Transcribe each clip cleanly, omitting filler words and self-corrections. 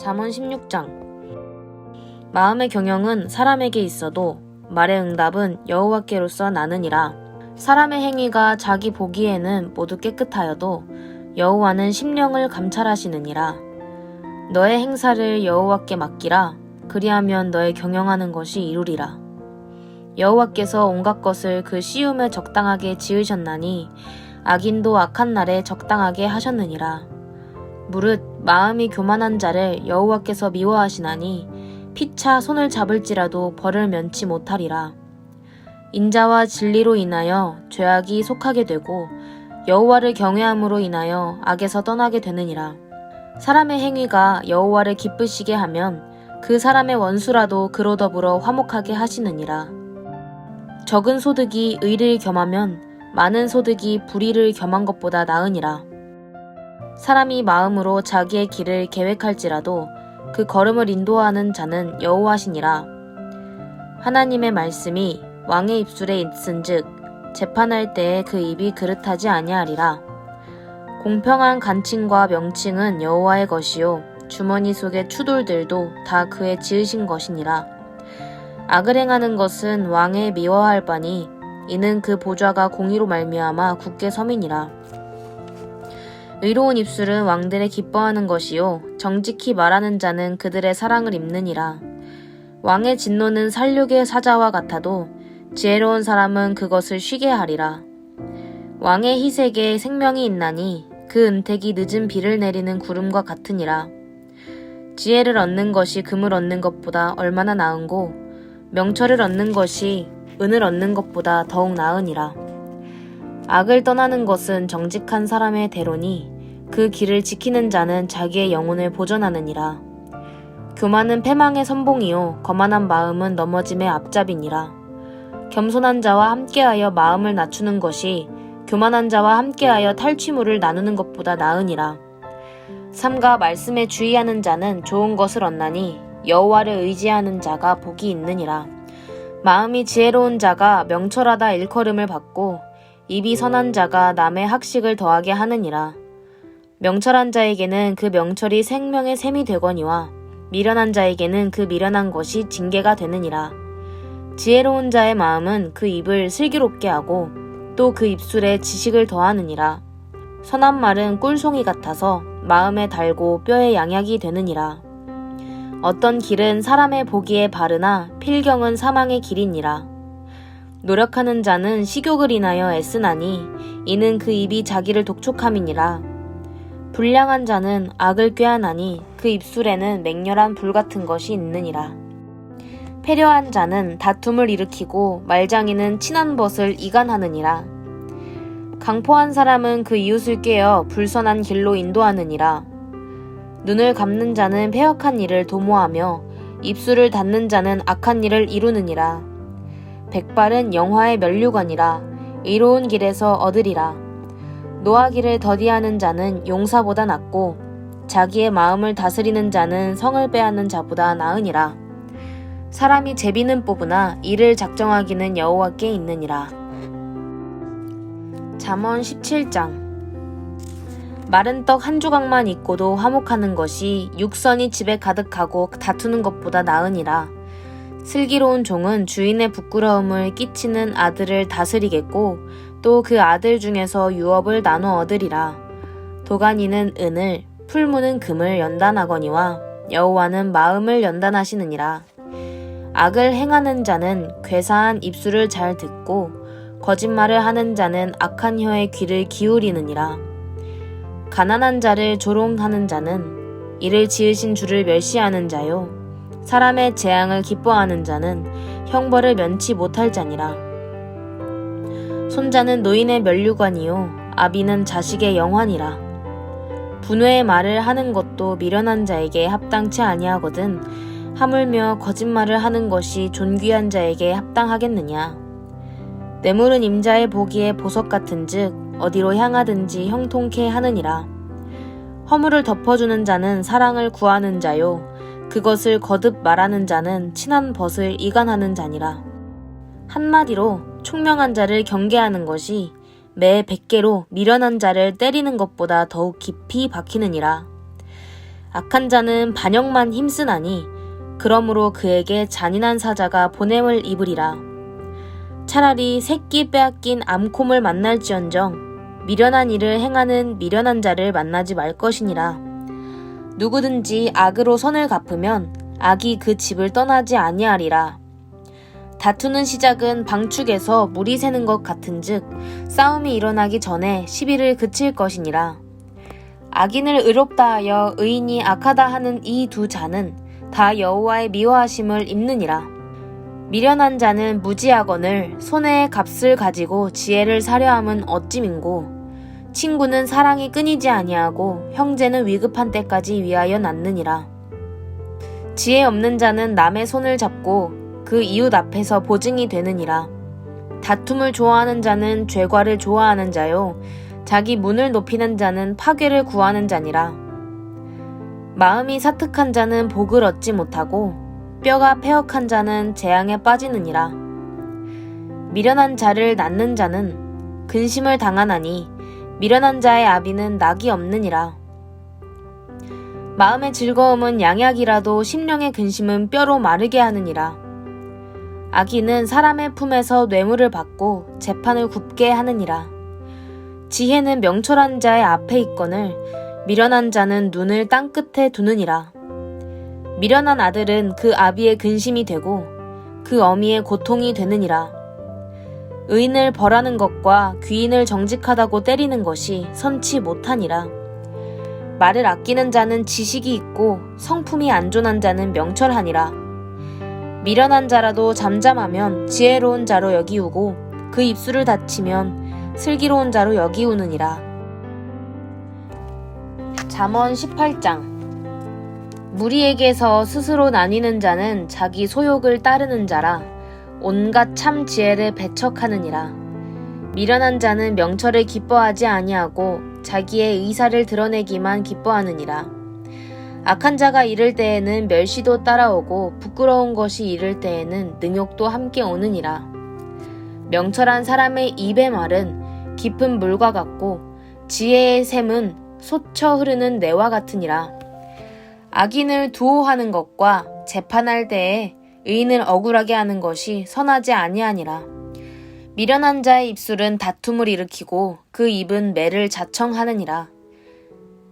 잠언 16장. 마음의 경영은 사람에게 있어도 말의 응답은 여호와께로서 나느니라. 사람의 행위가 자기 보기에는 모두 깨끗하여도 여호와는 심령을 감찰하시느니라. 너의 행사를 여호와께 맡기라. 그리하면 너의 경영하는 것이 이루리라. 여호와께서 온갖 것을 그 시움에 적당하게 지으셨나니 악인도 악한 날에 적당하게 하셨느니라. 무릇 마음이 교만한 자를 여호와께서 미워하시나니 피차 손을 잡을지라도 벌을 면치 못하리라. 인자와 진리로 인하여 죄악이 속하게 되고 여호와를 경외함으로 인하여 악에서 떠나게 되느니라. 사람의 행위가 여호와를 기쁘시게 하면 그 사람의 원수라도 그로 더불어 화목하게 하시느니라. 적은 소득이 의를 겸하면 많은 소득이 불의를 겸한 것보다 나으니라. 사람이 마음으로 자기의 길을 계획할지라도 그 걸음을 인도하는 자는 여호와시니라. 하나님의 말씀이 왕의 입술에 있은즉 재판할 때에 그 입이 그릇하지 아니하리라. 공평한 간칭과 명칭은 여호와의 것이요 주머니 속의 추돌들도 다 그의 지으신 것이니라. 악을 행하는 것은 왕의 미워할 바니 이는 그 보좌가 공의로 말미암아 굳게 섬이니라. 의로운 입술은 왕들의 기뻐하는 것이요 정직히 말하는 자는 그들의 사랑을 입느니라. 왕의 진노는 살육의 사자와 같아도 지혜로운 사람은 그것을 쉬게 하리라. 왕의 희색에 생명이 있나니 그 은택이 늦은 비를 내리는 구름과 같으니라. 지혜를 얻는 것이 금을 얻는 것보다 얼마나 나은고 명철을 얻는 것이 은을 얻는 것보다 더욱 나으니라. 악을 떠나는 것은 정직한 사람의 대로니 그 길을 지키는 자는 자기의 영혼을 보전하느니라. 교만은 패망의 선봉이요 거만한 마음은 넘어짐의 앞잡이니라. 겸손한 자와 함께하여 마음을 낮추는 것이 교만한 자와 함께하여 탈취물을 나누는 것보다 나으니라. 삼가 말씀에 주의하는 자는 좋은 것을 얻나니 여호와를 의지하는 자가 복이 있느니라. 마음이 지혜로운 자가 명철하다 일컬음을 받고 입이 선한 자가 남의 학식을 더하게 하느니라. 명철한 자에게는 그 명철이 생명의 샘이 되거니와 미련한 자에게는 그 미련한 것이 징계가 되느니라. 지혜로운 자의 마음은 그 입을 슬기롭게 하고 또 그 입술에 지식을 더하느니라. 선한 말은 꿀송이 같아서 마음에 달고 뼈에 양약이 되느니라. 어떤 길은 사람의 보기에 바르나 필경은 사망의 길이니라. 노력하는 자는 식욕을 인하여 애쓰나니 이는 그 입이 자기를 독촉함이니라. 불량한 자는 악을 꾀하나니 그 입술에는 맹렬한 불 같은 것이 있느니라. 패려한 자는 다툼을 일으키고 말장이는 친한 벗을 이간하느니라. 강포한 사람은 그 이웃을 꾀어 불선한 길로 인도하느니라. 눈을 감는 자는 패역한 일을 도모하며 입술을 닫는 자는 악한 일을 이루느니라. 백발은 영화의 면류관이라 의로운 길에서 얻으리라. 노하기를 더디하는 자는 용사보다 낫고 자기의 마음을 다스리는 자는 성을 빼앗는 자보다 나으니라. 사람이 제비는 뽑으나 이를 작정하기는 여호와께 있느니라. 잠언 17장. 마른 떡 한 조각만 있고도 화목하는 것이 육선이 집에 가득하고 다투는 것보다 나으니라. 슬기로운 종은 주인의 부끄러움을 끼치는 아들을 다스리겠고 또 그 아들 중에서 유업을 나누어 얻으리라. 도가니는 은을, 풀무는 금을 연단하거니와 여호와는 마음을 연단하시느니라. 악을 행하는 자는 괴사한 입술을 잘 듣고 거짓말을 하는 자는 악한 혀에 귀를 기울이느니라. 가난한 자를 조롱하는 자는 이를 지으신 주를 멸시하는 자요 사람의 재앙을 기뻐하는 자는 형벌을 면치 못할 자니라. 손자는 노인의 면류관이요 아비는 자식의 영환이라. 분회의 말을 하는 것도 미련한 자에게 합당치 아니하거든 하물며 거짓말을 하는 것이 존귀한 자에게 합당하겠느냐. 뇌물은 임자의 보기에 보석 같은즉 어디로 향하든지 형통케 하느니라. 허물을 덮어주는 자는 사랑을 구하는 자요 그것을 거듭 말하는 자는 친한 벗을 이간하는 자니라. 한마디로 총명한 자를 경계하는 것이 매 100개로 미련한 자를 때리는 것보다 더욱 깊이 박히느니라. 악한 자는 반역만 힘쓰나니 그러므로 그에게 잔인한 사자가 보냄을 입으리라. 차라리 새끼 빼앗긴 암콤을 만날지언정 미련한 일을 행하는 미련한 자를 만나지 말 것이니라. 누구든지 악으로 선을 갚으면 악이 그 집을 떠나지 아니하리라. 다투는 시작은 방축에서 물이 새는 것 같은즉 싸움이 일어나기 전에 시비를 그칠 것이니라. 악인을 의롭다 하여 의인이 악하다 하는 이 두 자는 다 여호와의 미워하심을 입느니라. 미련한 자는 무지하거늘 손에 값을 가지고 지혜를 사려함은 어찌민고 친구는 사랑이 끊이지 아니하고 형제는 위급한 때까지 위하여 낳느니라. 지혜 없는 자는 남의 손을 잡고 그 이웃 앞에서 보증이 되느니라. 다툼을 좋아하는 자는 죄과를 좋아하는 자요 자기 문을 높이는 자는 파괴를 구하는 자니라. 마음이 사특한 자는 복을 얻지 못하고 뼈가 패역한 자는 재앙에 빠지느니라. 미련한 자를 낳는 자는 근심을 당하나니 미련한 자의 아비는 낙이 없느니라. 마음의 즐거움은 양약이라도 심령의 근심은 뼈로 마르게 하느니라. 악인은 사람의 품에서 뇌물을 받고 재판을 굽게 하느니라. 지혜는 명철한 자의 앞에 있거늘 미련한 자는 눈을 땅끝에 두느니라. 미련한 아들은 그 아비의 근심이 되고 그 어미의 고통이 되느니라. 의인을 벌하는 것과 귀인을 정직하다고 때리는 것이 선치 못하니라. 말을 아끼는 자는 지식이 있고 성품이 안존한 자는 명철하니라. 미련한 자라도 잠잠하면 지혜로운 자로 여기우고 그 입술을 닫히면 슬기로운 자로 여기우느니라. 잠언 18장. 무리에게서 스스로 나뉘는 자는 자기 소욕을 따르는 자라 온갖 참 지혜를 배척하느니라. 미련한 자는 명철을 기뻐하지 아니하고 자기의 의사를 드러내기만 기뻐하느니라. 악한 자가 이를 때에는 멸시도 따라오고 부끄러운 것이 이를 때에는 능욕도 함께 오느니라. 명철한 사람의 입의 말은 깊은 물과 같고 지혜의 샘은 솟쳐 흐르는 내와 같으니라. 악인을 두호하는 것과 재판할 때에 의인을 억울하게 하는 것이 선하지 아니하니라. 미련한 자의 입술은 다툼을 일으키고 그 입은 매를 자청하느니라.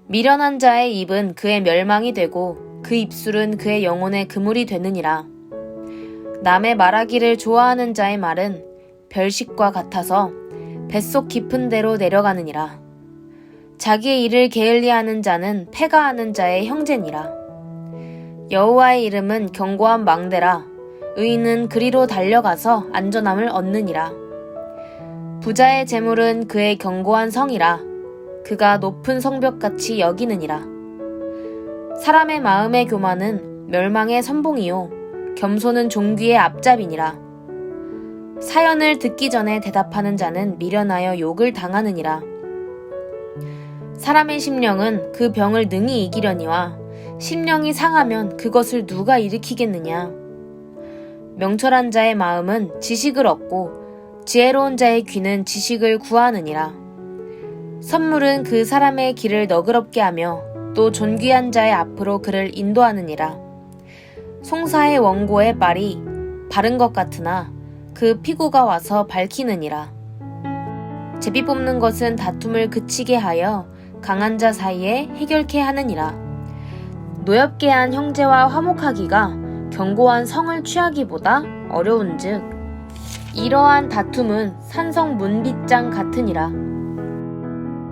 미련한 자의 입은 그의 멸망이 되고 그 입술은 그의 영혼의 그물이 되느니라. 남의 말하기를 좋아하는 자의 말은 별식과 같아서 뱃속 깊은 데로 내려가느니라. 자기의 일을 게을리하는 자는 패가하는 자의 형제니라. 여호와의 이름은 견고한 망대라. 의인은 그리로 달려가서 안전함을 얻느니라. 부자의 재물은 그의 견고한 성이라. 그가 높은 성벽같이 여기느니라. 사람의 마음의 교만은 멸망의 선봉이요 겸손은 종귀의 앞잡이니라. 사연을 듣기 전에 대답하는 자는 미련하여 욕을 당하느니라. 사람의 심령은 그 병을 능히 이기려니와 심령이 상하면 그것을 누가 일으키겠느냐. 명철한 자의 마음은 지식을 얻고 지혜로운 자의 귀는 지식을 구하느니라. 선물은 그 사람의 길을 너그럽게 하며 또 존귀한 자의 앞으로 그를 인도하느니라. 송사의 원고의 말이 바른 것 같으나 그 피고가 와서 밝히느니라. 제비 뽑는 것은 다툼을 그치게 하여 강한 자 사이에 해결케 하느니라. 노엽게 한 형제와 화목하기가 견고한 성을 취하기보다 어려운즉 이러한 다툼은 산성 문빗장 같으니라.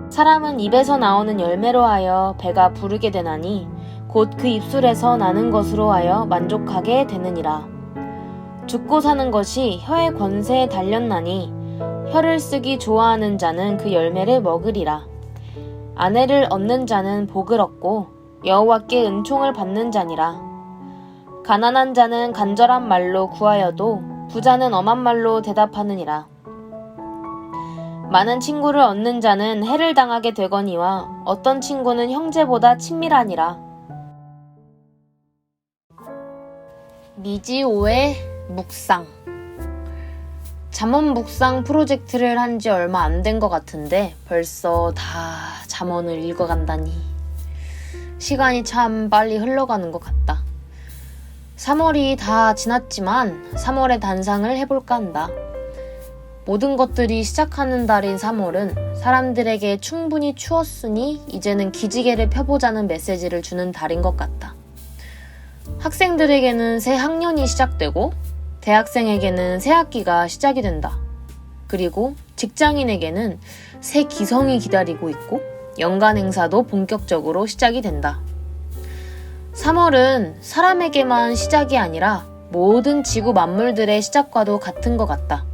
사람은 입에서 나오는 열매로 하여 배가 부르게 되나니 곧 그 입술에서 나는 것으로 하여 만족하게 되느니라. 죽고 사는 것이 혀의 권세에 달렸나니 혀를 쓰기 좋아하는 자는 그 열매를 먹으리라. 아내를 얻는 자는 복을 얻고 여호와께 은총을 받는 자니라. 가난한 자는 간절한 말로 구하여도 부자는 엄한 말로 대답하느니라. 많은 친구를 얻는 자는 해를 당하게 되거니와 어떤 친구는 형제보다 친밀하니라. 미지오의 묵상. 잠언 묵상 프로젝트를 한 지 얼마 안 된 것 같은데 벌써 다 잠언을 읽어간다니. 시간이 참 빨리 흘러가는 것 같다. 3월이 다 지났지만 3월의 단상을 해볼까 한다. 모든 것들이 시작하는 달인 3월은 사람들에게 충분히 추웠으니 이제는 기지개를 펴보자는 메시지를 주는 달인 것 같다. 학생들에게는 새 학년이 시작되고 대학생에게는 새 학기가 시작이 된다. 그리고 직장인에게는 새 기성이 기다리고 있고 연간 행사도 본격적으로 시작이 된다. 3월은 사람에게만 시작이 아니라 모든 지구 만물들의 시작과도 같은 것 같다.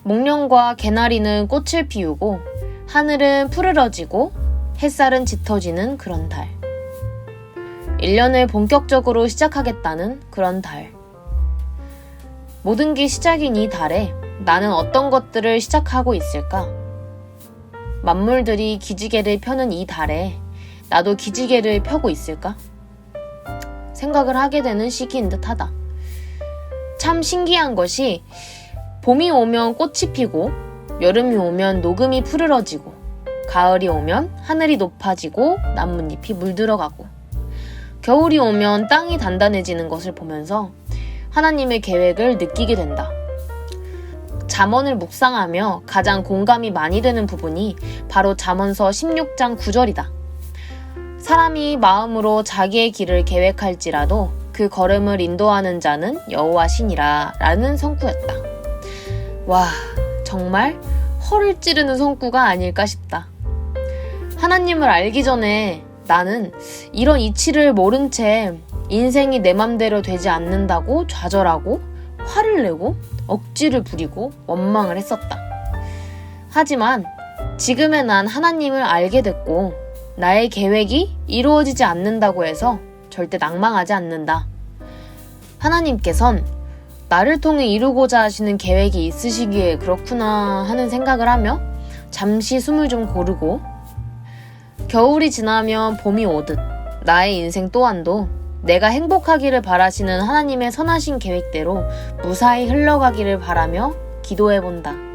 목련과 개나리는 꽃을 피우고 하늘은 푸르러지고 햇살은 짙어지는 그런 달. 1년을 본격적으로 시작하겠다는 그런 달. 모든 게 시작인 이 달에 나는 어떤 것들을 시작하고 있을까? 만물들이 기지개를 펴는 이 달에 나도 기지개를 펴고 있을까? 생각을 하게 되는 시기인 듯 하다. 참 신기한 것이 봄이 오면 꽃이 피고 여름이 오면 녹음이 푸르러지고 가을이 오면 하늘이 높아지고 나뭇잎이 물들어가고 겨울이 오면 땅이 단단해지는 것을 보면서 하나님의 계획을 느끼게 된다. 잠언을 묵상하며 가장 공감이 많이 되는 부분이 바로 잠언서 16장 9절이다. 사람이 마음으로 자기의 길을 계획할지라도 그 걸음을 인도하는 자는 여호와시니라 라는 성구였다. 와, 정말 허를 찌르는 성구가 아닐까 싶다. 하나님을 알기 전에 나는 이런 이치를 모른 채 인생이 내 맘대로 되지 않는다고 좌절하고 화를 내고 억지를 부리고 원망을 했었다. 하지만 지금의 난 하나님을 알게 됐고 나의 계획이 이루어지지 않는다고 해서 절대 낭망하지 않는다. 하나님께선 나를 통해 이루고자 하시는 계획이 있으시기에 그렇구나 하는 생각을 하며 잠시 숨을 좀 고르고 겨울이 지나면 봄이 오듯 나의 인생 또한도 내가 행복하기를 바라시는 하나님의 선하신 계획대로 무사히 흘러가기를 바라며 기도해본다.